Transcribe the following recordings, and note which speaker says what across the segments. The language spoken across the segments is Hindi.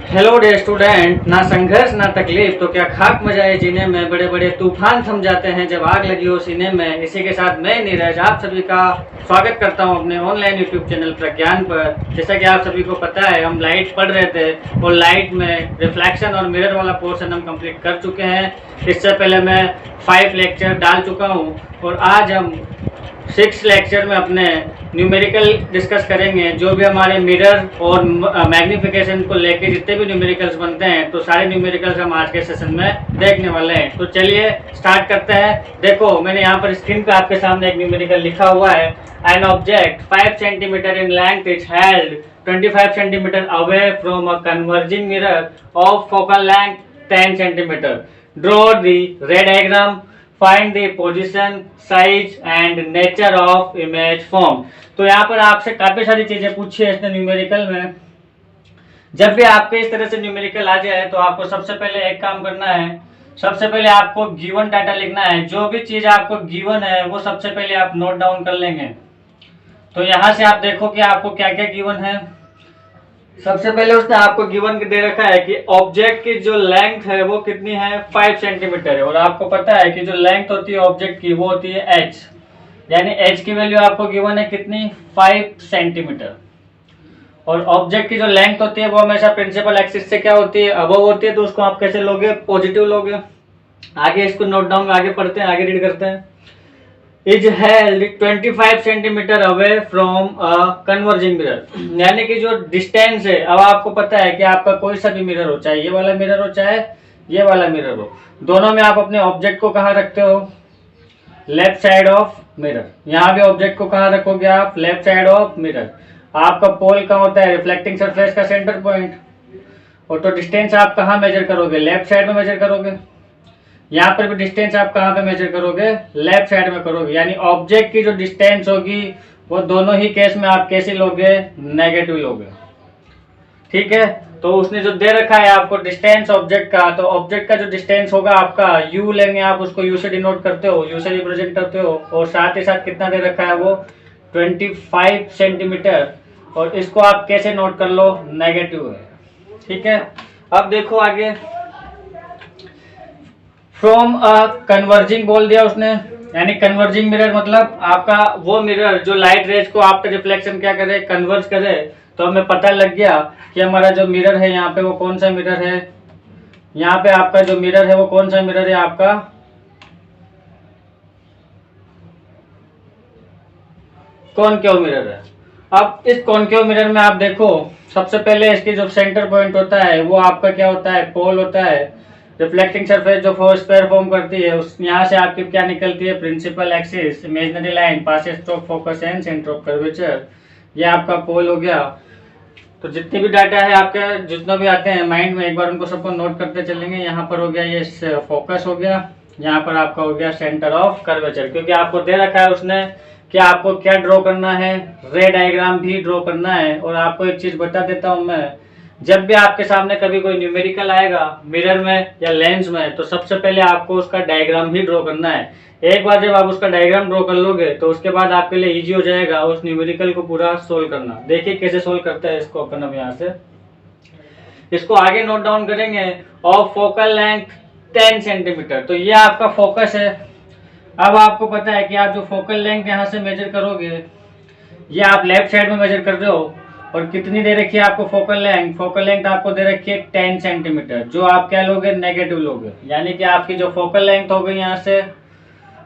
Speaker 1: हेलो डे स्टूडेंट, ना संघर्ष ना तकलीफ तो क्या खाक मजाए जीने में, बड़े बड़े तूफान थम जाते हैं जब आग लगी हो सीने में। इसी के साथ मैं नीरज आप सभी का स्वागत करता हूं अपने ऑनलाइन यूट्यूब चैनल प्रज्ञान पर। जैसा कि आप सभी को पता है, हम लाइट पढ़ रहे थे और लाइट में रिफ्लेक्शन और मिरर वाला पोर्शन हम कंप्लीट कर चुके हैं। इससे पहले मैं 5 लेक्चर डाल चुका हूँ और आज हम 6 लेक्चर में अपने न्यूमेरिकल डिस्कस करेंगे। जो भी हमारे मिरर और मैग्नीफिकेशन को लेके जितने भी न्यूमेरिकल्स बनते हैं, तो सारे न्यूमेरिकल्स हम आज के सेशन में देखने वाले हैं। तो चलिए स्टार्ट करते हैं। देखो, मैंने यहाँ पर स्क्रीन पे आपके सामने एक न्यूमेरिकल लिखा हुआ है। An object 5 centimetre in length is held 25 centimetre away from a converging mirror of focal length 10 centimetre. Draw the रे diagram, find the position, size and nature of image form. तो यहाँ पर आपसे काफी सारी चीजें पूछी है इसने न्यूमेरिकल में। जब भी आपके इस तरह से न्यूमेरिकल आ जाए तो आपको सबसे पहले एक काम करना है। सबसे पहले आपको गिवन डाटा लिखना है। जो भी चीज आपको गिवन है वो सबसे पहले आप नोट डाउन कर लेंगे। तो यहाँ से आप देखो कि आपको क्या क्या गिवन है। सबसे पहले उसने आपको गिवन दे रखा है कि ऑब्जेक्ट की जो लेंथ है वो कितनी है, 5 सेंटीमीटर है। और आपको पता है कि जो लेंथ होती है ऑब्जेक्ट की वो होती है h, यानी h की वैल्यू आपको गिवन है कितनी, 5 सेंटीमीटर। और ऑब्जेक्ट की जो लेंथ होती है वो हमेशा प्रिंसिपल एक्सिस से क्या होती है, अबव होती है। तो उसको आप कैसे लोगे, पॉजिटिव लोगे। आगे इसको नोट डाउन, आगे पढ़ते हैं, आगे रीड करते हैं। Is held 25 centimetre away from a converging mirror, यानी कि जो डिस्टेंस है। अब आपको पता है कि आपका कोई सा भी मिरर हो, चाहे ये वाला मिरर हो चाहे ये वाला मिरर हो, दोनों में आप अपने ऑब्जेक्ट को कहाँ रखते हो, लेफ्ट साइड ऑफ मिरर। यहाँ भी ऑब्जेक्ट को कहाँ रखोगे आप, लेफ्ट साइड ऑफ मिरर। आपका पोल कहाँ होता है, रिफ्लेक्टिंग सरफेस का सेंटर पॉइंट। और तो डिस्टेंस आप कहाँ मेजर करोगे, लेफ्ट साइड में मेजर करोगे। यहाँ पर भी डिस्टेंस आप कहाँ पे मेजर करोगे, लेफ्ट साइड में करोगे। यानी ऑब्जेक्ट की जो डिस्टेंस होगी वो दोनों ही केस में आप कैसे लोगे, नेगेटिव लोगे। ठीक है। तो उसने जो दे रखा है आपको डिस्टेंस ऑब्जेक्ट का, तो ऑब्जेक्ट का जो डिस्टेंस होगा आपका u लेंगे, आप उसको u से डिनोट करते हो, u से रिप्रेजेंट करते हो। और साथ ही साथ कितना दे रखा है वो 25 सेंटीमीटर। और इसको आप कैसे नोट कर लो, नेगेटिव है। ठीक है। अब देखो आगे, फ्रॉम अ कन्वर्जिंग बोल दिया उसने, यानी कन्वर्जिंग मिरर मतलब आपका वो मिरर जो लाइट रेज को आपका रिफ्लेक्शन क्या करे, कन्वर्ज करे। तो हमें पता लग गया कि हमारा जो मिरर है यहाँ पे वो कौन सा मिरर है। यहाँ पे आपका जो मिरर है वो कौन सा मिरर है, आपका कॉनकेव मिरर है। अब इस कॉनकेव मिरर में आप देखो, सबसे पहले इसकी जो सेंटर पॉइंट होता है वो आपका क्या होता है, पोल होता है। रिफ्लेक्टिंग सरफेस जो स्फीयर फॉर्म करती है, उस यहाँ से आपकी क्या निकलती है, principal axis, imaginary line, passes of focus and centre of curvature. ये आपका पोल हो गया। तो जितने भी डाटा है आपके, जितने भी आते हैं माइंड में, एक बार उनको सबको नोट करते चलेंगे। यहाँ पर हो गया ये फोकस हो गया, यहाँ पर आपका हो गया सेंटर ऑफ कर्वेचर। क्योंकि आपको दे रखा है उसने कि आपको क्या ड्रॉ करना है, रे डायग्राम भी ड्रॉ करना है। और आपको एक चीज बता देता हूं मैं, जब भी आपके सामने कभी कोई न्यूमेरिकल आएगा मिरर में या लेंस में, तो सबसे पहले आपको उसका डायग्राम ही ड्रॉ करना है। एक बार जब आप उसका डायग्राम ड्रॉ कर लोगे तो उसके बाद आपके लिए इजी हो जाएगा उस न्यूमेरिकल को पूरा सोल्व करना। देखिए कैसे सोल्व करते हैं इसको अपन। अब यहाँ से इसको आगे नोट डाउन करेंगे। ऑफ फोकल लेंथ 10 सेंटीमीटर, तो ये आपका फोकस है। अब आपको पता है कि आप जो फोकल लेंथ यहाँ से मेजर करोगे, ये आप लेफ्ट साइड में मेजर कर रहे हो। और कितनी दे रखी है आपको फोकल लेंथ, फोकल लेंथ आपको दे रखी है 10 सेंटीमीटर, जो आप क्या लोगे, नेगेटिव लोगे। यानी कि आपकी जो फोकल लेंथ हो गई, यहाँ से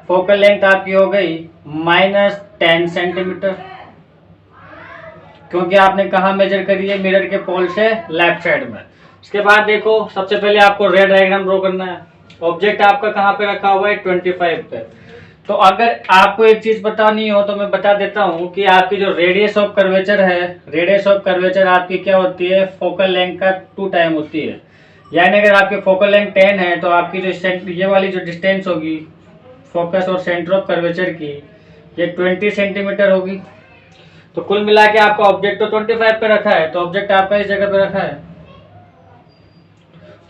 Speaker 1: फोकल लेंथ आपकी हो गई -10 सेंटीमीटर। क्योंकि आपने कहा मेजर करी है, मिरर के पोल से लेफ्ट साइड में। इसके बाद देखो, सबसे पहले आपको रे डायग्राम ड्रॉ करना है। ऑब्जेक्ट आपका कहाँ पे रखा हुआ है, 25 पे। तो अगर आपको एक चीज पता नहीं हो तो मैं बता देता हूँ कि आपकी जो रेडियस ऑफ कर्वेचर है, रेडियस ऑफ कर्वेचर आपकी क्या होती है, फोकल लेंथ का 2 टाइम होती है। यानी अगर आपकी फोकल लेंथ 10 है तो आपकी जो ये वाली जो डिस्टेंस होगी फोकस और सेंटर ऑफ कर्वेचर की, ये 20 सेंटीमीटर होगी। तो कुल मिला के आपका ऑब्जेक्ट तो 25 पे रखा है, तो ऑब्जेक्ट आपका इस जगह पे रखा है।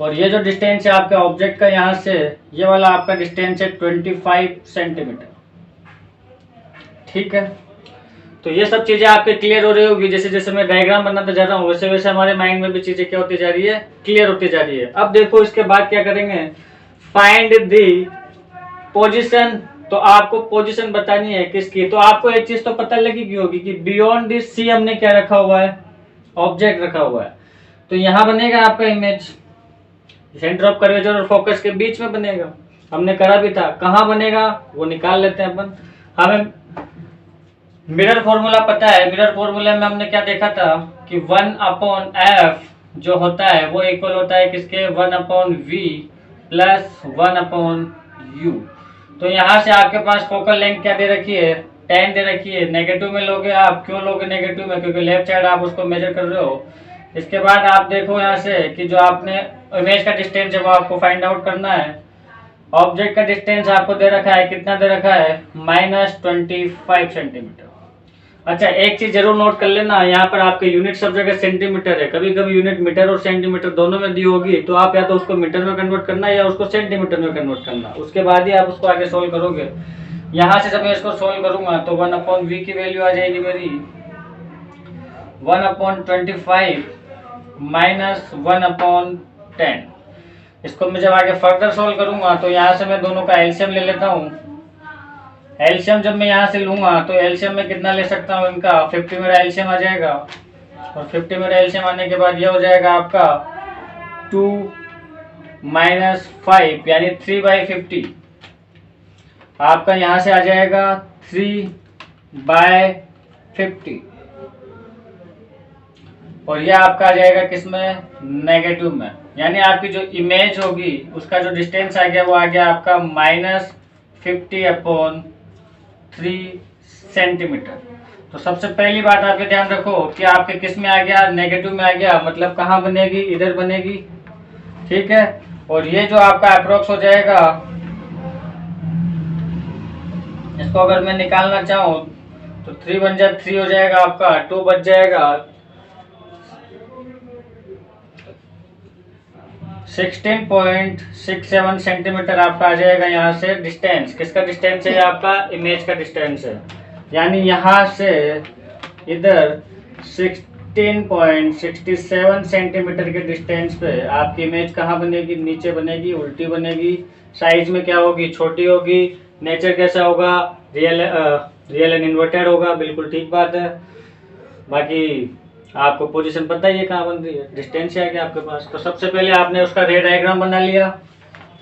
Speaker 1: और ये जो डिस्टेंस है आपके ऑब्जेक्ट का, यहाँ से ये वाला आपका डिस्टेंस है 25 सेंटीमीटर। ठीक है। तो ये सब चीजें आपके क्लियर हो रही होगी। जैसे जैसे मैं डायग्राम बनाता जा रहा हूँ वैसे वैसे हमारे माइंड में भी चीजें क्या होती जा रही है, क्लियर होती जा रही है। अब देखो इसके बाद क्या करेंगे, फाइंड दी पोजीशन। तो आपको पोजीशन बतानी है किसकी। तो आपको एक चीज तो पता लगेगी होगी कि बियॉन्ड दिस सी हमने क्या रखा हुआ है, ऑब्जेक्ट रखा हुआ है। तो यहाँ बनेगा आपका इमेज, सेंटर ऑफ कर्वेचर और फोकस के बीच में बनेगा। हमने करा भी था, कहाँ बनेगा वो निकाल लेते हैं अपन। हमें मिरर फॉर्मूला पता है। मिरर फॉर्मूला में हमने क्या देखा था कि 1/f जो होता है वो इक्वल होता है किसके, 1/v प्लस 1/u। तो यहाँ से आपके पास फोकल लेंथ क्या दे रखी है, 10 दे रखी है। नेगेटिव में लोगे आप, क्यों लोगे नेगेटिव में, क्योंकि लेफ्ट साइड आप उसको मेजर कर रहे हो। इसके बाद आप देखो यहाँ से कि जो आपने इमेज का डिस्टेंस है वो आपको फाइंड आउट करना है। ऑब्जेक्ट का डिस्टेंस आपको दे रखा है, कितना दे रखा है, -25 सेंटीमीटर। अच्छा एक चीज जरूर नोट कर लेना, यहाँ पर आपके यूनिट सब जगह सेंटीमीटर है। कभी कभी यूनिट मीटर और सेंटीमीटर दोनों में दी होगी, तो आप या तो उसको मीटर में कन्वर्ट करना या उसको सेंटीमीटर में कन्वर्ट करना, उसके बाद ही आप उसको आगे सोल्व करोगे। यहाँ से जब मैं इसको सोल्व करूंगा तो 1/v की वैल्यू आ जाएगी मेरी 1/25 - 1/10। इसको मैं जब आगे फर्दर सोल्व करूंगा तो यहाँ से मैं दोनों का एलसीएम ले लेता हूँ। एलसीएम जब मैं यहाँ से लूंगा तो एलसीएम में कितना ले सकता हूँ इनका, 50 मेरा एलसीएम आ जाएगा। और 50 मेरा एलसीएम आने के बाद ये हो जाएगा आपका 2 - 5 यानी 3/50। आपका यहाँ से आ जाएगा 3/50 और ये आपका आ जाएगा किसमें, नेगेटिव में। यानी आपकी जो इमेज होगी उसका जो डिस्टेंस आ गया वो आ गया आपका -50/3 सेंटीमीटर। तो सबसे पहली बात आपके ध्यान रखो कि आपके किस में आ गया, नेगेटिव में आ गया, मतलब कहाँ बनेगी, इधर बनेगी, ठीक है। और ये जो आपका अप्रोक्स हो जाएगा, इसको अगर मैं निकालना चाहूँ तो 3 बन जाए, 3 हो जाएगा आपका, 2 बच जाएगा, 16.67 सेंटीमीटर आपका आ जाएगा यहाँ से डिस्टेंस। किसका डिस्टेंस है, आपका इमेज का डिस्टेंस है। यानी यहाँ से इधर 16.67 सेंटीमीटर के डिस्टेंस पे आपकी इमेज कहाँ बनेगी, नीचे बनेगी, उल्टी बनेगी। साइज में क्या होगी, छोटी होगी। नेचर कैसा होगा, रियल एंड इन्वर्टेड होगा, बिल्कुल ठीक बात है। बाकी आपको पोजीशन पता ही है कहाँ बन रही है, डिस्टेंस है क्या आपके पास। तो सबसे पहले आपने उसका रे डायग्राम बना लिया,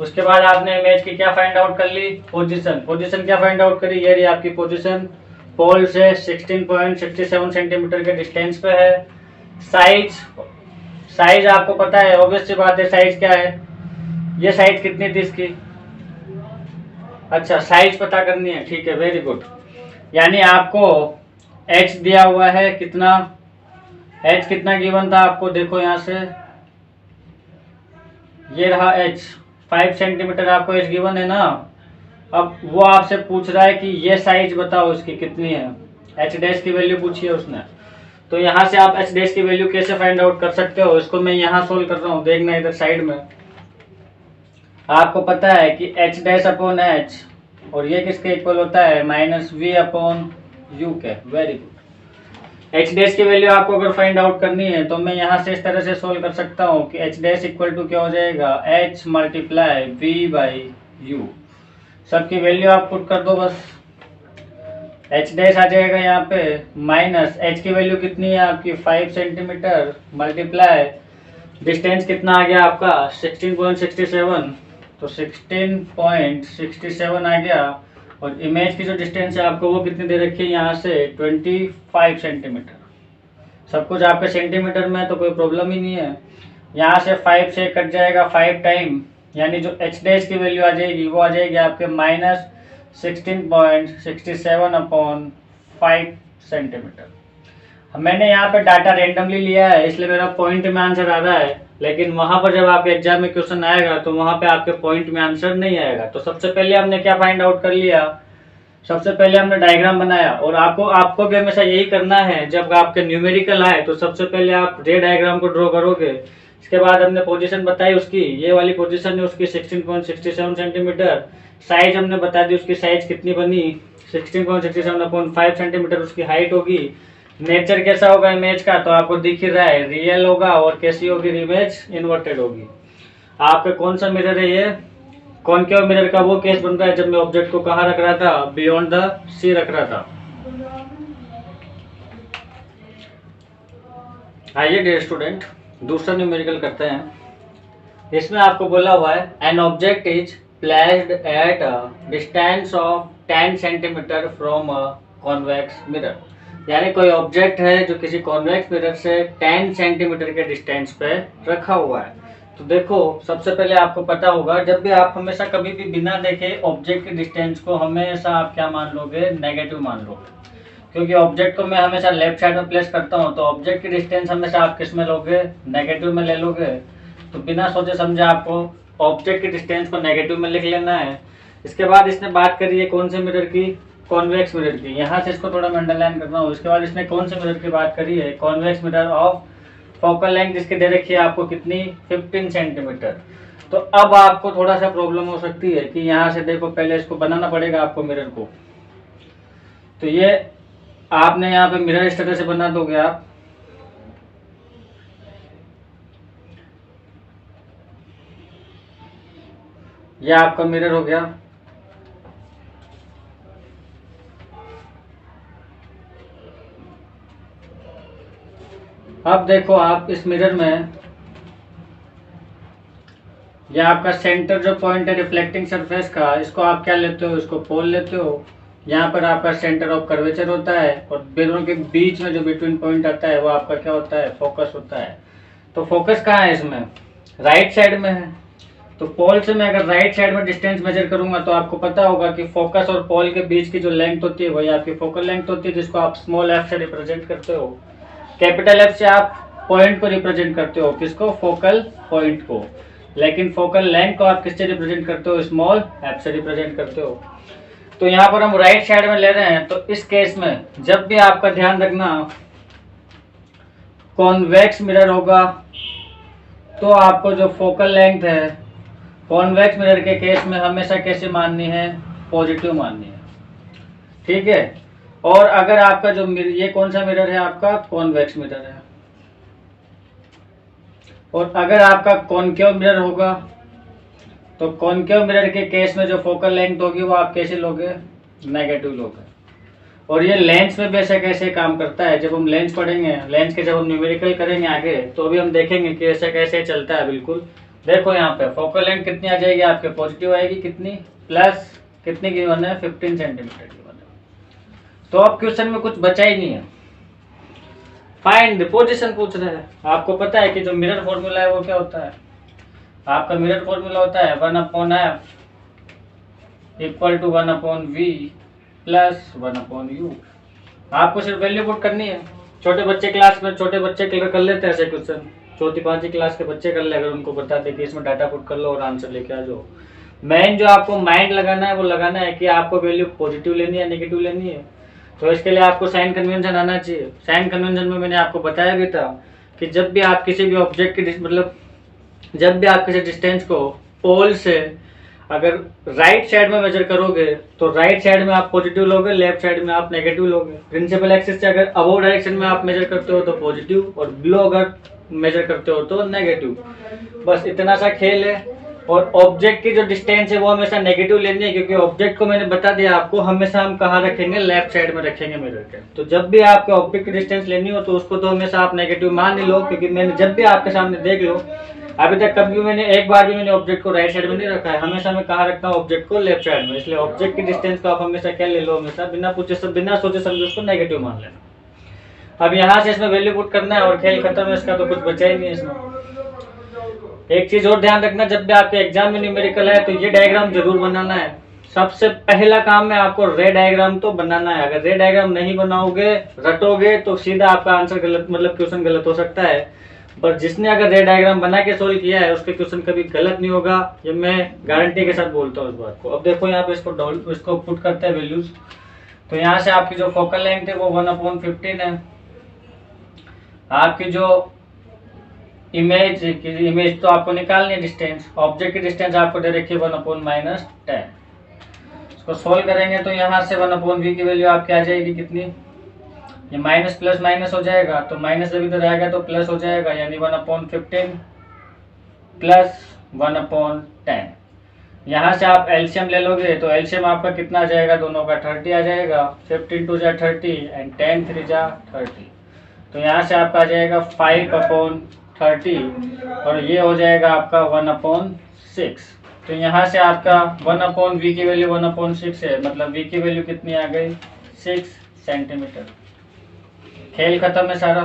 Speaker 1: उसके बाद आपने इमेज की क्या फाइंड आउट कर ली, पोजीशन। पोजीशन क्या फाइंड आउट करी, ये रही आपकी पोजीशन, पोल से 16.67 सेंटीमीटर के डिस्टेंस पे है। साइज आपको पता है, ऑब्वियस सी बात है, साइज क्या है, ये साइज कितनी थी इसकी, अच्छा साइज पता करनी है, ठीक है, वेरी गुड। यानी आपको h दिया हुआ है, कितना h कितना गिवन था आपको, देखो यहाँ से ये रहा h, 5 सेंटीमीटर आपको h गिवन है ना। अब वो आपसे पूछ रहा है कि ये साइज बताओ इसकी कितनी है, h डैश की वैल्यू पूछी है उसने। तो यहाँ से आप h डैश की वैल्यू कैसे फाइंड आउट कर सकते हो, इसको मैं यहाँ सोल्व कर रहा हूँ, देखना इधर साइड में। आपको पता है कि h डैश अपॉन h और ये किसके इक्वल होता है, -v/u के, वेरी गुड। h डैश की वैल्यू आपको अगर फाइंड आउट करनी है तो मैं यहाँ से इस तरह से सोल्व कर सकता हूँ कि h डैश इक्वल टू क्या हो जाएगा, h मल्टीप्लाई v/u। सबकी वैल्यू आप पुट कर दो बस, h डैश आ जाएगा यहाँ पे माइनस h की वैल्यू कितनी है आपकी 5 सेंटीमीटर मल्टीप्लाई डिस्टेंस कितना आ गया आपका 16.67, तो 16.67 आ गया। और इमेज की जो डिस्टेंस है आपको वो कितनी दे रखी है यहाँ से 25 सेंटीमीटर। सब कुछ आपके सेंटीमीटर में तो कोई प्रॉब्लम ही नहीं है। यहाँ से 5 से कट जाएगा 5 टाइम, यानी जो h डैश की वैल्यू आ जाएगी वो आ जाएगी आपके -16.67/5 सेंटीमीटर। मैंने यहाँ पे डाटा रेंडमली लिया है इसलिए मेरा पॉइंट में आंसर आ रहा है, लेकिन वहां पर जब आपके एग्जाम में क्वेश्चन आएगा तो वहां पे आपके पॉइंट में आंसर नहीं आएगा। तो सबसे पहले हमने क्या फाइंड आउट कर लिया, सबसे पहले हमने डायग्राम बनाया। और आपको भी हमेशा यही करना है, जब आपके न्यूमेरिकल आए तो सबसे पहले आप रे डायग्राम को ड्रॉ करोगे। इसके बाद हमने पोजीशन बताई उसकी, ये वाली पोजीशन है उसकी 16.67 सेंटीमीटर, साइज हमने बता दी, उसकी साइज कितनी बनी 16.67/5 सेंटीमीटर उसकी हाइट होगी। नेचर कैसा होगा इमेज का तो आपको दिख ही रहा है, रियल होगा। और कैसी होगी इमेज, इन्वर्टेड होगी। आपका कौन सा मिरर है ये, कॉनकेव मिरर का वो केस बन रहा है जब मैं ऑब्जेक्ट को कहाँ रख रहा था, बियॉन्ड द सी रख रहा था। आइए डियर स्टूडेंट दूसरा न्यूमेरिकल करते हैं। इसमें आपको बोला हुआ है an object is placed at a distance of 10 centimetre from a convex mirror. यानी कोई ऑब्जेक्ट है जो किसी कॉन्वेक्स मिरर से 10 सेंटीमीटर के डिस्टेंस पे रखा हुआ है। तो देखो सबसे पहले आपको पता होगा, जब भी आप हमेशा कभी भी बिना देखे ऑब्जेक्ट के डिस्टेंस को हमेशा आप क्या मान लोगे, नेगेटिव मान लोगे। क्योंकि ऑब्जेक्ट को मैं हमेशा लेफ्ट साइड में प्लेस करता हूँ, तो ऑब्जेक्ट की डिस्टेंस हमेशा आप किस में लोगे, नेगेटिव में ले लोगे। तो बिना सोचे समझे आपको ऑब्जेक्ट की डिस्टेंस को नेगेटिव में लिख लेना है। इसके बाद इसने बात करी है कौन से मिरर की, कॉन्वेक्स मिरर की। यहाँ से इसको थोड़ा मैं अंडरलाइन कर रहा हूँ। इसके बाद इसने कौन से मिरर की बात करी है, convex mirror of focal length जिसकी दे रखी है आपको कितनी, 15 सेंटीमीटर। तो अब आपको थोड़ा सा प्रॉब्लम हो सकती है कि यहाँ से देखो पहले इसको बनाना पड़ेगा आपको मिरर को। तो ये आपने यहाँ पे मिरर इस तरह से बना दोगे आप, ये आपका मिरर हो गया। अब देखो आप इस मिरर में यह आपका सेंटर जो पॉइंट है रिफ्लेक्टिंग सरफेस का, इसको आप क्या लेते हो, इसको पोल लेते हो। यहाँ पर आपका सेंटर ऑफ कर्वेचर होता है और दोनों के बीच में जो बिटवीन पॉइंट आता है वो आपका क्या होता है, फोकस होता है। तो फोकस कहाँ है इसमें, राइट साइड में है। तो पोल से मैं अगर राइट साइड में डिस्टेंस मेजर करूंगा तो आपको पता होगा कि फोकस और पोल के बीच की जो लेंथ होती है वही आपकी फोकल लेंथ होती है, जिसको आप स्मॉल एफ से रिप्रेजेंट करते हो। कैपिटल एफ से आप पॉइंट को रिप्रेजेंट करते हो, किसको, फोकल पॉइंट को। लेकिन फोकल लेंथ को आप किससे रिप्रेजेंट करते हो, स्मॉल एफ से रिप्रेजेंट करते हो। तो यहाँ पर हम राइट साइड में ले रहे हैं। तो इस केस में जब भी आपका ध्यान रखना कॉन्वेक्स मिरर होगा तो आपको जो फोकल लेंथ है कॉन्वेक्स मिरर के केस में हमेशा कैसे माननी है, पॉजिटिव माननी है, ठीक है। और अगर आपका जो ये कौन सा मिरर है, आपका कॉन्वेक्स मिरर है। और अगर आपका कॉनकेव मिरर होगा तो कॉनकेव मिरर के केस में जो फोकल लेंथ होगी वो आप कैसे लोगे, नेगेटिव लोगे। और ये लेंस में भी ऐसे कैसे काम करता है, जब हम लेंस पढ़ेंगे, लेंस के जब हम न्यूमेरिकल करेंगे आगे तो भी हम देखेंगे कि ऐसे कैसे चलता है। बिल्कुल देखो यहाँ पे फोकल लेंथ कितनी आ जाएगी आपके, पॉजिटिव आएगी, कितनी, प्लस कितनी की वन है, 15 सेंटीमीटर की वन है। तो अब क्वेश्चन में कुछ बचा ही नहीं है, फाइंड द पोजीशन पूछ रहा है। आपको पता है कि जो मिरर फॉर्मूला है वो क्या होता है, आपका मिरर फॉर्मूला होता है 1/f equal to 1/v plus 1/u। आपको सिर्फ वैल्यू पुट करनी है। छोटे बच्चे क्लास में, छोटे बच्चे कर लेते हैं ऐसे क्वेश्चन, चौथी पांचवी क्लास के बच्चे कर ले, अगर उनको बता दे कि इसमें डाटा पुट कर लो और आंसर लेके आ जाओ। मेन जो आपको माइंड लगाना है वो लगाना है कि आपको वैल्यू पॉजिटिव लेनी है, नेगेटिव लेनी है। तो इसके लिए आपको साइन कन्वेंशन आना चाहिए। साइन कन्वेंशन में मैंने आपको बताया भी था कि जब भी आप किसी भी ऑब्जेक्ट की मतलब जब भी आप किसी डिस्टेंस को पोल से अगर राइट साइड में मेजर करोगे तो राइट साइड में आप पॉजिटिव लोगे, लेफ्ट साइड में आप नेगेटिव लोगे। प्रिंसिपल एक्सिस से अगर अबोव डायरेक्शन में आप मेजर करते हो तो पॉजिटिव और बिलो अगर मेजर करते हो तो नेगेटिव। बस इतना सा खेल है। और ऑब्जेक्ट की जो डिस्टेंस है वो हमेशा नेगेटिव लेनी है, क्योंकि ऑब्जेक्ट को मैंने बता दिया आपको हमेशा हम कहाँ रखेंगे, लेफ्ट साइड में रखेंगे मिरर के। तो जब भी आपके ऑब्जेक्ट की डिस्टेंस लेनी हो तो उसको तो हमेशा आप नेगेटिव मान ही लो, क्योंकि मैंने जब भी आपके सामने देख लो, अभी तक कभी मैंने एक बार भी मैंने ऑब्जेक्ट को राइट साइड में नहीं रखा है, हमेशा मैं कहाँ रखता हूँ, ऑब्जेक्ट को लेफ्ट साइड में। इसलिए ऑब्जेक्ट की डिस्टेंस को आप हमेशा क्या ले लो, हमेशा बिना पूछे सब बिना सोचे समझे उसको नेगेटिव मान लेना। अब यहाँ से इसमें वैल्यू पुट करना है और खेल खत्म है, इसका तो कुछ बचा ही नहीं है इसमें। एक चीज और ध्यान रखना, जब भी आपके एग्जाम में न्यूमेरिकल है तो ये डायग्राम जरूर बनाना है। सबसे पहला काम है आपको रे डायग्राम तो बनाना है। अगर रे डायग्राम नहीं बनाओगे, रटोगे, तो सीधा आपका आंसर गलत, मतलब क्वेश्चन गलत हो सकता है। पर जिसने अगर रे डायग्राम बना के सोल्व किया है उसके क्वेश्चन कभी गलत नहीं होगा, ये मैं गारंटी के साथ बोलता हूँ इस बात को। अब देखो यहाँ पे इसको पुट करते हैं वैल्यूज। तो यहाँ से आपकी जो फोकल लेंथ है वो 1/15 है। आपकी जो इमेज तो आपको निकालनी है डिस्टेंस, ऑब्जेक्ट की डिस्टेंस आपको दे रखी है 1/-10। इसको सोल्व करेंगे तो यहाँ से 1/v की वैल्यू आपकी आ जाएगी कितनी, ये माइनस प्लस माइनस हो जाएगा, तो माइनस जब इधर आएगा तो प्लस हो जाएगा, यानी 1/15 प्लस 1/10। यहाँ से आप एलसीएम ले लोगे तो एलसीएम आपका कितना आ जाएगा, दोनों का 30 आ जाएगा। 15 2 जा 30 एंड 10 3 जा 30, तो यहाँ से आपका आ जाएगा 5/30 और ये हो जाएगा आपका 1/6। तो यहाँ से आपका 1/v की वैल्यू 1/6 है, मतलब v की वैल्यू कितनी आ गई, 6 सेंटीमीटर। खेल खत्म है सारा,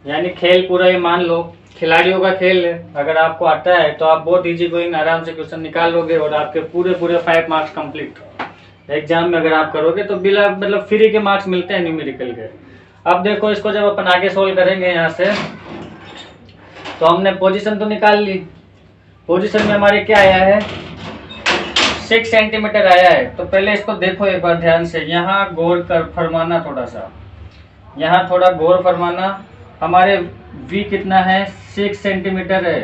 Speaker 1: यानी खेल पूरा ये मान लो खिलाड़ियों का खेल है। अगर आपको आता है तो आप बहुत इजी गोइंग आराम से क्वेश्चन निकाल लोगे और आपके पूरे 5 मार्क्स कंप्लीट एग्जाम में अगर आप करोगे तो बिना मतलब फ्री के मार्क्स मिलते हैं न्यूमेरिकल के। अब देखो इसको जब अपन आगे सोल्व करेंगे यहाँ से, तो हमने पोजीशन तो निकाल ली, पोजीशन में हमारे क्या आया है, 6 सेंटीमीटर आया है। तो पहले इसको देखो एक बार ध्यान से, यहाँ गौर कर फरमाना, थोड़ा सा यहाँ थोड़ा गौर फरमाना। हमारे v कितना है, 6 सेंटीमीटर है।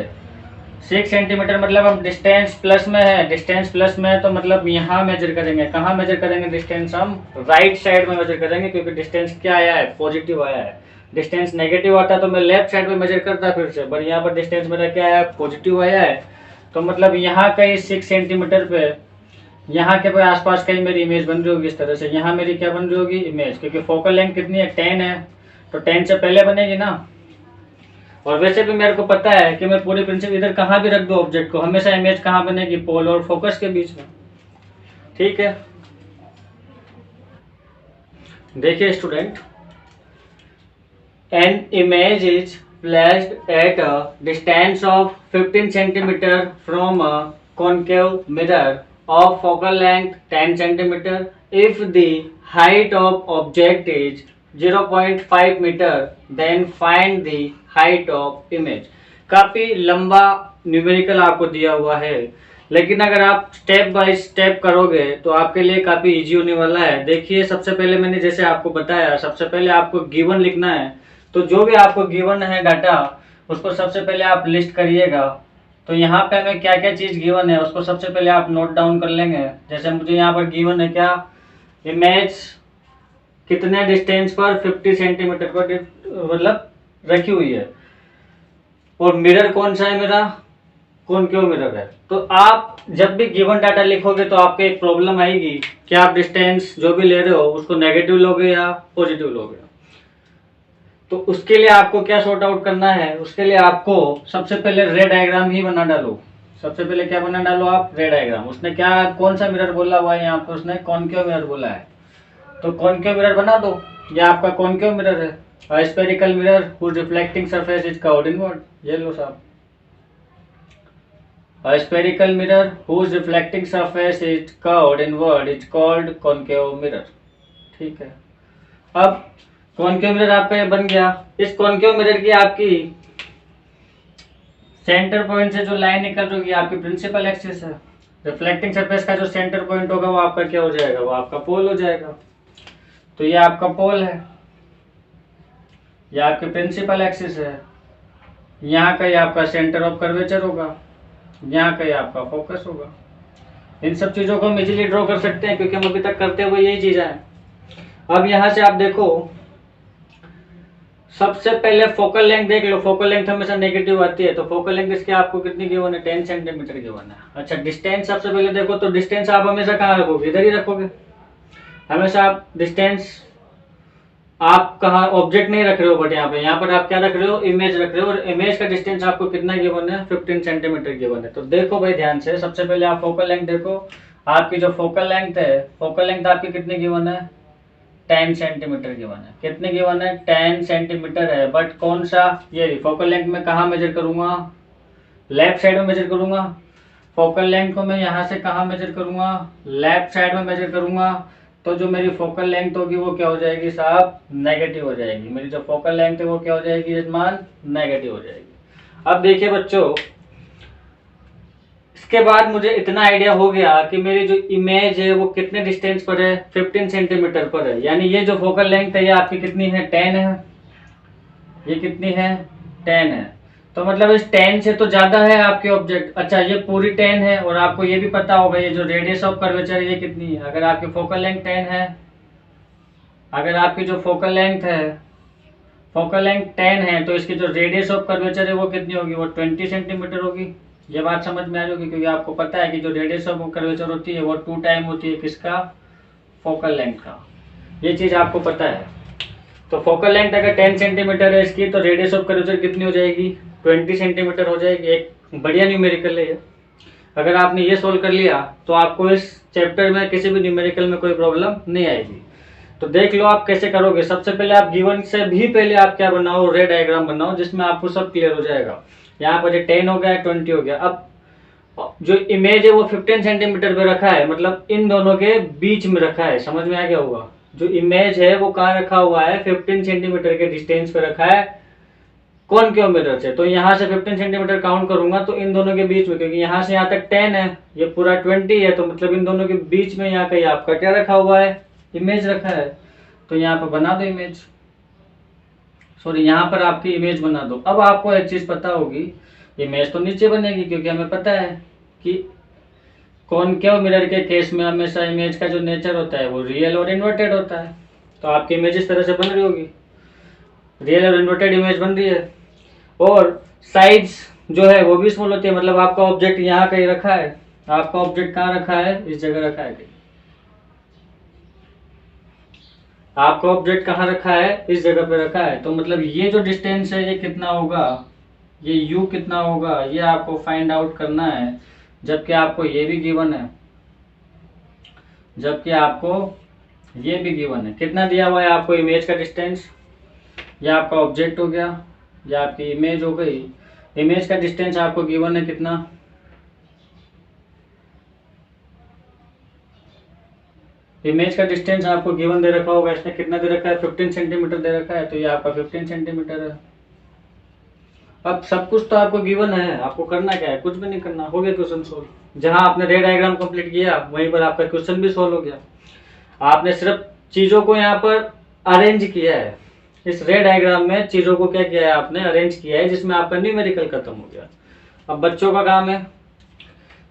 Speaker 1: 6 सेंटीमीटर मतलब हम डिस्टेंस प्लस में है, डिस्टेंस प्लस में है तो मतलब यहाँ मेजर करेंगे। कहाँ मेजर करेंगे डिस्टेंस, हम राइट साइड में मेजर करेंगे, क्योंकि डिस्टेंस क्या आया है, पॉजिटिव आया है। डिस्टेंस नेगेटिव आता तो मैं लेफ्ट साइड में मेजर करता फिर से, पर यहाँ पर डिस्टेंस मेरा क्या आया, पॉजिटिव आया है। तो मतलब यहाँ कहीं 6 सेंटीमीटर पे यहाँ के आसपास कहीं मेरी इमेज बन रही होगी इस तरह से। यहाँ मेरी क्या बन रही होगी, इमेज, क्योंकि फोकल लेंथ कितनी है, 10 है, तो 10 से पहले बनेगी ना। और वैसे भी मेरे को पता है कि मैं पूरी प्रिंसिपल इधर कहाँ भी रख दो ऑब्जेक्ट को, हमेशा इमेज कहाँ बनेगी, पोल और फोकस के बीच में। ठीक है, देखिए student, an image is placed at a distance of 15 centimetre from a concave mirror of focal length 10 centimeter if the height of object is 0.5 meter then find the height of image। काफी लंबा न्यूमेरिकल आपको दिया हुआ है, लेकिन अगर आप स्टेप बाय स्टेप करोगे तो आपके लिए काफी इजी होने वाला है। देखिए सबसे पहले मैंने जैसे आपको बताया, सबसे पहले आपको गिवन लिखना है, तो जो भी आपको गिवन है डाटा उसको सबसे पहले आप लिस्ट करिएगा। तो यहाँ पे हमें क्या क्या चीज़ गिवन है उसको सबसे पहले आप नोट डाउन कर लेंगे। जैसे मुझे यहाँ पर गिवन है क्या, इमेज कितने डिस्टेंस पर 50 सेंटीमीटर पर मतलब रखी हुई है, और मिरर कौन सा है मेरा, कॉनकेव मिरर है। तो आप जब भी गिवन डाटा लिखोगे तो आपको एक प्रॉब्लम आएगी कि आप डिस्टेंस जो भी ले रहे हो उसको नेगेटिव लोगे या पॉजिटिव लोगे। तो उसके लिए आपको क्या सॉर्ट आउट करना है, उसके लिए आपको सबसे पहले रे डायग्राम ही बना डालो। सबसे पहले क्या बना डालो आप, रे डायग्राम। उसने क्या कौन सा मिरर बोला हुआ है यहाँ पे, उसने कॉनकेव मिरर बोला है, तो कॉनकेव मिरर बना दो। ये आपका कॉनकेव मिरर है, spherical mirror whose reflecting surface is curved inward. ये लो साहब, spherical mirror whose reflecting surface is curved inward is called concave mirror. ठीक है, अब कॉनकेव मिरर आपका बन गया। इस कॉनकेव मिरर की आपकी सेंटर पॉइंट से जो लाइन निकल रही होगी आपकी प्रिंसिपल एक्सिस है। रिफ्लेक्टिंग सरफेस का जो सेंटर पॉइंट होगा वो आपका क्या हो जाएगा, वो आपका पोल हो जाएगा। तो ये आपका पोल है, ये आपकी प्रिंसिपल एक्सिस है, यहाँ का ये आपका सेंटर ऑफ कर्वेचर होगा, यहाँ का ये आपका फोकस होगा। इन सब चीजों को हम इजीली ड्रॉ कर सकते हैं क्योंकि हम अभी तक करते हुए यही चीजें हैं। अब यहाँ से आप देखो, सबसे पहले फोकल लेंथ देख लो। फोकल लेंथ हमेशा नेगेटिव आती है, तो फोकल लेंथ इसके आपको कितनी गिवन है, 10 सेंटीमीटर गिवन है। अच्छा, डिस्टेंस सबसे पहले देखो, तो डिस्टेंस आप हमेशा कहाँ रखोगे, इधर ही रखोगे। हमेशा आप डिस्टेंस, आप कहाँ ऑब्जेक्ट नहीं रख रहे हो, बट यहाँ पर आप क्या रख रहे हो, इमेज रख रहे हो, और इमेज का डिस्टेंस आपको कितना गिवन है, 15 सेंटीमीटर गिवन है। तो देखो भाई ध्यान से, सबसे पहले आप फोकल लेंथ देखो। आपकी जो फोकल लेंथ है, फोकल लेंथ आपकी कितनी गिवन है, 10 सेंटीमीटर गिवन है। कितने गिवन है, 10 सेंटीमीटर है। बट कौन सा, ये फोकल लेंथ में कहाँ मेजर करूंगा, लेफ्ट साइड में मेजर करूंगा। फोकल लेंथ को मैं यहाँ से कहाँ मेजर करूंगा, लेफ्ट साइड में मेजर करूंगा। तो जो मेरी फोकल लेंथ होगी वो क्या हो जाएगी साहब, नेगेटिव हो जाएगी। मेरी जो फोकल लेंथ है वो क्या हो जाएगी यजमान, नेगेटिव हो जाएगी। अब देखिए बच्चों, इसके बाद मुझे इतना आइडिया हो गया कि मेरी जो इमेज है वो कितने डिस्टेंस पर है, 15 सेंटीमीटर पर है। यानी ये जो फोकल लेंथ है ये आपकी कितनी है, 10 है। ये कितनी है, 10 है। तो मतलब इस 10 से तो ज़्यादा है आपके ऑब्जेक्ट। अच्छा, ये पूरी 10 है और आपको ये भी पता होगा ये जो रेडियस ऑफ कर्वेचर है ये कितनी है। अगर आपकी फोकल लेंथ 10 है, अगर आपकी जो फोकल लेंथ 10 है तो इसकी जो रेडियस ऑफ कर्वेचर है वो कितनी होगी, वो 20 सेंटीमीटर होगी। ये बात समझ में आ जाएगी, क्योंकि आपको पता है कि जो रेडियस ऑफ कर्वेचर होती है वो 2 टाइम होती है किसका, फोकल लेंथ का। ये चीज़ आपको पता है। तो फोकल लेंथ अगर 10 सेंटीमीटर है इसकी, तो रेडियस ऑफ कर्वेचर कितनी हो जाएगी, 20 सेंटीमीटर हो जाएगी। एक बढ़िया न्यूमेरिकल है ये। अगर आपने ये सोल्व कर लिया तो आपको इस चैप्टर में किसी भी न्यूमेरिकल में कोई प्रॉब्लम नहीं आएगी। तो देख लो आप कैसे करोगे। सबसे पहले आप गिवन से भी पहले आप क्या बनाओ, रे डायग्राम बनाओ जिसमें आपको सब क्लियर हो जाएगा। यहाँ पर 10 हो गया, 20 हो गया। अब जो इमेज है वो 15 सेंटीमीटर पे रखा है, मतलब इन दोनों के बीच में रखा है। समझ में आ गया होगा। जो इमेज है वो कहाँ रखा हुआ है, 15 सेंटीमीटर के डिस्टेंस पे रखा है कौन क्यों मिरर से। तो यहाँ से 15 सेंटीमीटर काउंट करूंगा तो इन दोनों के बीच में, क्योंकि यहाँ से यहाँ तक 10 है, ये पूरा 20 है, तो मतलब इन दोनों के बीच में यहाँ कहीं आपका क्या रखा हुआ है, इमेज रखा है। तो यहाँ पर बना दो इमेज, सॉरी यहाँ पर आपकी इमेज बना दो। अब आपको एक चीज पता होगी, इमेज तो नीचे बनेगी क्योंकि हमें पता है कि कॉनकेव मिरर के केस में हमेशा इमेज का जो नेचर होता है वो रियल और इन्वर्टेड होता है। तो आपकी इमेज इस तरह से बन रही होगी, रियल और इन्वर्टेड इमेज बन रही है। और साइड्स जो है वो भी स्मॉल होती है, मतलब आपका ऑब्जेक्ट यहाँ कहीं रखा है, आपका ऑब्जेक्ट कहाँ रखा है, इस जगह रखा है कहीं। आपका ऑब्जेक्ट कहाँ रखा है, इस जगह पे रखा है। तो मतलब ये जो डिस्टेंस है ये कितना होगा, ये u कितना होगा, ये आपको फाइंड आउट करना है। जबकि आपको ये भी गिवन है, जबकि आपको ये भी गिवन है। कितना दिया हुआ है आपको इमेज का डिस्टेंस, ये आपका ऑब्जेक्ट हो गया, ये आपकी इमेज हो गई। इमेज का डिस्टेंस आपको गिवन है कितना, इमेज का डिस्टेंस आपको गिवन दे रखा होगा। इसने कितना दे रखा है, 15 सेंटीमीटर दे रखा है, तो ये आपका 15 सेंटीमीटर है। अब सब कुछ तो आपको गिवन है, आपको करना क्या है, कुछ भी नहीं करना, हो गया क्वेश्चन सोल्व। जहां आपने रे डायग्राम कंप्लीट किया वहीं पर आपका क्वेश्चन भी सोल्व हो गया। आपने सिर्फ चीजों को यहाँ पर अरेंज किया है, इस रे डायग्राम में चीजों को क्या किया है आपने, अरेंज किया है, जिसमें आपका न्यूमेरिकल खत्म हो गया। अब बच्चों का काम है,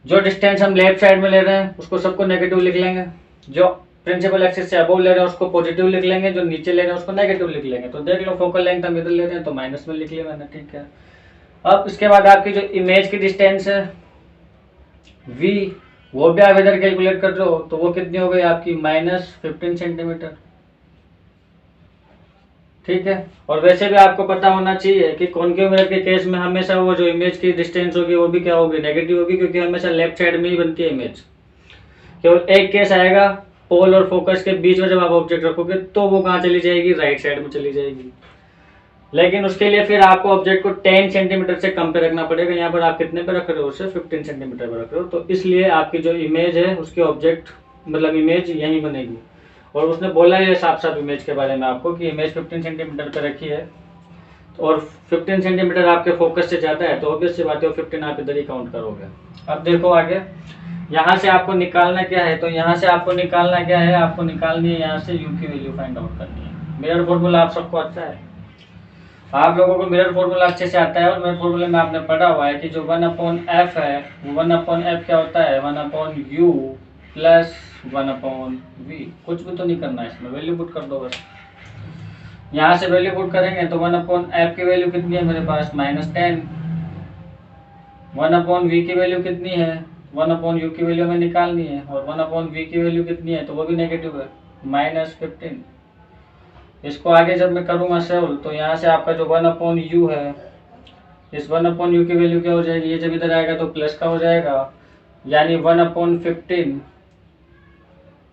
Speaker 1: जो डिस्टेंस हम लेफ्ट साइड में ले रहे हैं उसको सबको नेगेटिव लिख लेंगे, जो प्रिंसिपल एक्सिस से अबव ले रहे हैं उसको पॉजिटिव लिख लेंगे, जो नीचे ले रहे हैं उसको नेगेटिव लिख लेंगे। तो देख लो फोकल लेंथ हम इधर ले रहे हैं तो माइनस में लिख लिया मैंने, ठीक है। अब इसके बाद आपकी जो इमेज की डिस्टेंस है v, वो भी आप इधर कैलकुलेट कर रहे हो, तो वो कितनी हो गई आपकी, -15 सेंटीमीटर, ठीक है। और वैसे भी आपको पता होना चाहिए कि कॉनकेव मिरर के केस में हमेशा वो जो इमेज की डिस्टेंस होगी वो भी क्या होगी, नेगेटिव होगी, क्योंकि हमेशा लेफ्ट साइड में ही बनती है इमेज। केवल एक केस आएगा, पोल और फोकस के बीच में जब आप ऑब्जेक्ट रखोगे तो वो कहाँ चली जाएगी, राइट साइड में चली जाएगी। लेकिन उसके लिए फिर आपको ऑब्जेक्ट को 10 सेंटीमीटर से कम पे रखना पड़ेगा। यहाँ पर आप कितने पे रख रहे हो, उसे 15 सेंटीमीटर पे रख रहे हो, तो इसलिए आपकी जो इमेज है उसकी ऑब्जेक्ट मतलब इमेज यहीं बनेगी। और उसने बोला है साफ साफ इमेज के बारे में आपको कि इमेज 15 सेंटीमीटर पे रखी है, और 15 सेंटीमीटर आपके फोकस से ज़्यादा है, तो ऑब्वियस सी बात है 15 आप इधर ही काउंट करोगे। अब देखो आगे, यहाँ से आपको निकालना क्या है, तो यहाँ से आपको निकालना क्या है, आपको निकालनी है यहाँ से u की वैल्यू फाइंड आउट करनी है। मिरर फॉर्मूला आप सबको अच्छा है, आप लोगों को मिरर फॉर्मूला अच्छे से आता है, और मिरर फॉर्मूले में आपने पढ़ा हुआ है कि जो 1/f है, 1/f क्या होता है, 1/u प्लस 1/v। कुछ भी तो नहीं करना है इसमें, वैल्यू पुट कर दो बस। यहाँ से वैल्यू पुट करेंगे तो 1/f की वैल्यू कितनी है मेरे पास, -10। 1/v की वैल्यू कितनी है, 1/u की वैल्यू हमें निकालनी है, और 1/v की वैल्यू कितनी है, तो वो भी नेगेटिव है, -15। इसको आगे जब मैं करूँगा सोल्व, तो यहाँ से आपका जो 1/u है, इस 1/u की वैल्यू क्या हो जाएगी, ये जब इधर आएगा तो प्लस का हो जाएगा, यानी 1/15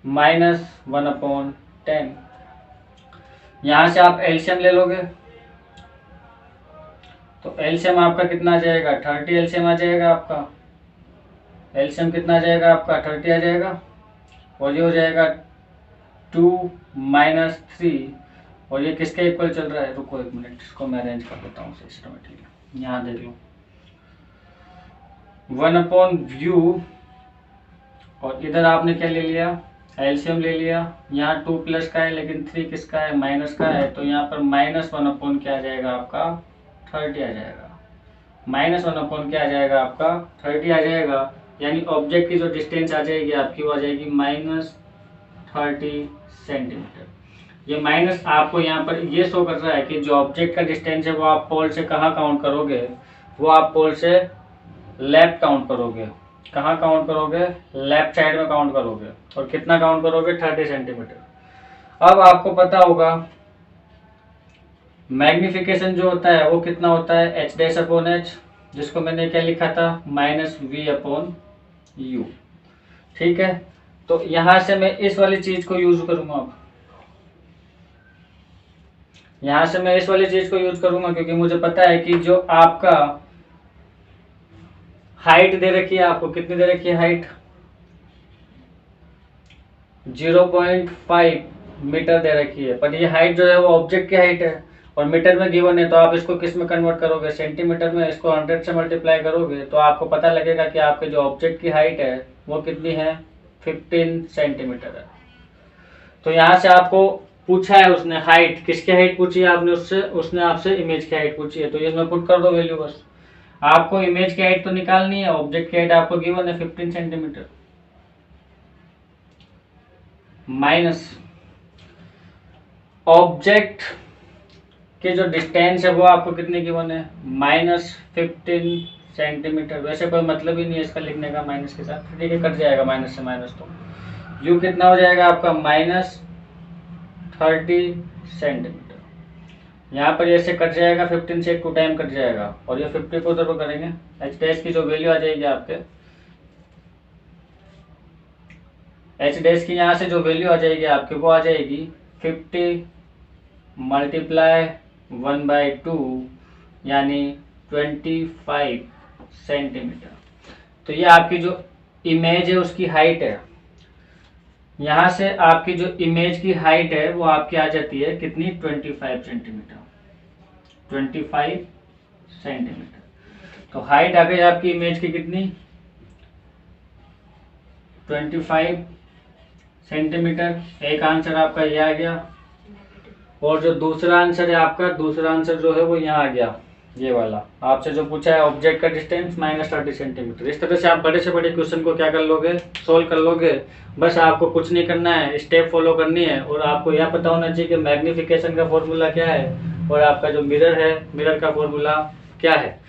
Speaker 1: -1/10। यहाँ से आप एलसीएम ले लोगे, तो एलसीएम आपका कितना आ जाएगा, 30 एलसीएम आ जाएगा आपका। एलसीएम कितना आ जाएगा आपका, 30 आ जाएगा, और ये हो जाएगा 2 - 3, और ये किसके इक्वल चल रहा है, रुको एक मिनट, इसको मैं अरेंज कर देता हूँ सिस्टमेटिकली। यहाँ देख लो, 1/u, और इधर आपने क्या ले लिया, एलसीएम ले लिया। यहाँ 2 प्लस का है लेकिन 3 किसका है, माइनस का है, तो यहाँ पर -1 क्या आ जाएगा आपका, 30 आ जाएगा। -1 क्या आ जाएगा आपका 30 आ जाएगा, यानी ऑब्जेक्ट की जो डिस्टेंस आ जाएगी आपकी वो आ जाएगी -30 सेंटीमीटर। ये माइनस आपको यहाँ पर ये शो कर रहा है कि जो ऑब्जेक्ट का डिस्टेंस है वो आप पोल से कहाँ काउंट करोगे, वो आप पोल से लेफ्ट काउंट करोगे। कहाँ काउंट करोगे? लेफ्ट साइड में काउंट करोगे। और कितना काउंट करोगे? 30 सेंटीमीटर। अब आपको पता होगा मैग्निफिकेशन जो होता है वो कितना होता है? h'/h, जिसको मैंने क्या लिखा था? -v/u। ठीक है, तो यहां से मैं इस वाली चीज को यूज करूंगा। अब यहां से मैं इस वाली चीज को यूज करूंगा क्योंकि मुझे पता है कि जो आपका हाइट दे रखी है, आपको कितनी दे रखी है हाइट? 0.5 मीटर दे रखी है, पर ये हाइट जो है वो ऑब्जेक्ट की हाइट है और मीटर में गिवन है, तो आप इसको किस में कन्वर्ट करोगे? सेंटीमीटर में। इसको 100 से मल्टीप्लाई करोगे तो आपको पता लगेगा कि आपके जो ऑब्जेक्ट की हाइट है वो कितनी है? 15 सेंटीमीटर है। तो यहाँ से आपको पूछा है उसने हाइट, किसकी हाइट पूछी है आपने उससे? उसने आपसे इमेज की हाइट पूछी है, तो इसमें पुट कर दो वैल्यू बस। आपको इमेज की हाइट तो निकालनी है, ऑब्जेक्ट की हाइट आपको गिवन है 15 सेंटीमीटर, माइनस ऑब्जेक्ट के जो डिस्टेंस है वो आपको कितने गिवन है? -15 सेंटीमीटर। वैसे कोई मतलब ही नहीं है इसका लिखने का माइनस के साथ, ठीक है, कट जाएगा माइनस से माइनस। तो यू कितना हो जाएगा आपका? -30 सेंटीमीटर। यहाँ पर ऐसे कट जाएगा, 15 से 2 टाइम कट जाएगा और ये 50 को उधर को करेंगे, h' की जो वैल्यू आ जाएगी आपके, h' की यहाँ से जो वैल्यू आ जाएगी आपके वो आ जाएगी 50 मल्टीप्लाई 1/2 यानी 25 सेंटीमीटर। तो ये आपकी जो इमेज है उसकी हाइट है। यहाँ से आपकी जो इमेज की हाइट है वो आपकी आ जाती है कितनी? 25 सेंटीमीटर। 25 सेंटीमीटर। तो हाइट आ गई आपकी इमेज की कितनी? 25 सेंटीमीटर। एक आंसर आपका ये आ गया, और जो दूसरा आंसर है आपका, दूसरा आंसर जो है वो यहाँ आ गया, ये वाला आपसे जो पूछा है ऑब्जेक्ट का डिस्टेंस -30 सेंटीमीटर। इस तरह से आप बड़े से बड़े क्वेश्चन को क्या कर लोगे? सोल्व कर लोगे। बस आपको कुछ नहीं करना है, स्टेप फॉलो करनी है, और आपको यह पता होना चाहिए कि मैग्निफिकेशन का फॉर्मूला क्या है और आपका जो मिरर है, मिरर का फॉर्मूला क्या है।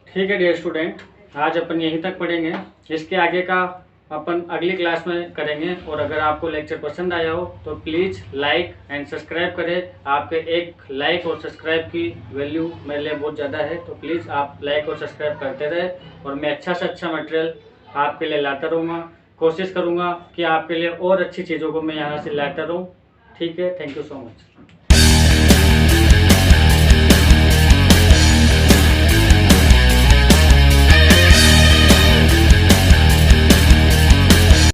Speaker 1: ठीक है डियर स्टूडेंट, आज अपन यहीं तक पढ़ेंगे, इसके आगे का अपन अगली क्लास में करेंगे। और अगर आपको लेक्चर पसंद आया हो तो प्लीज़ लाइक एंड सब्सक्राइब करें। आपके एक लाइक और सब्सक्राइब की वैल्यू मेरे लिए बहुत ज़्यादा है, तो प्लीज़ आप लाइक और सब्सक्राइब करते रहे, और मैं अच्छा से अच्छा मटेरियल आपके लिए लाता रहूँगा। कोशिश करूँगा कि आपके लिए और अच्छी चीज़ों को मैं यहाँ से लाता रहूँ। ठीक है, थैंक यू सो मच।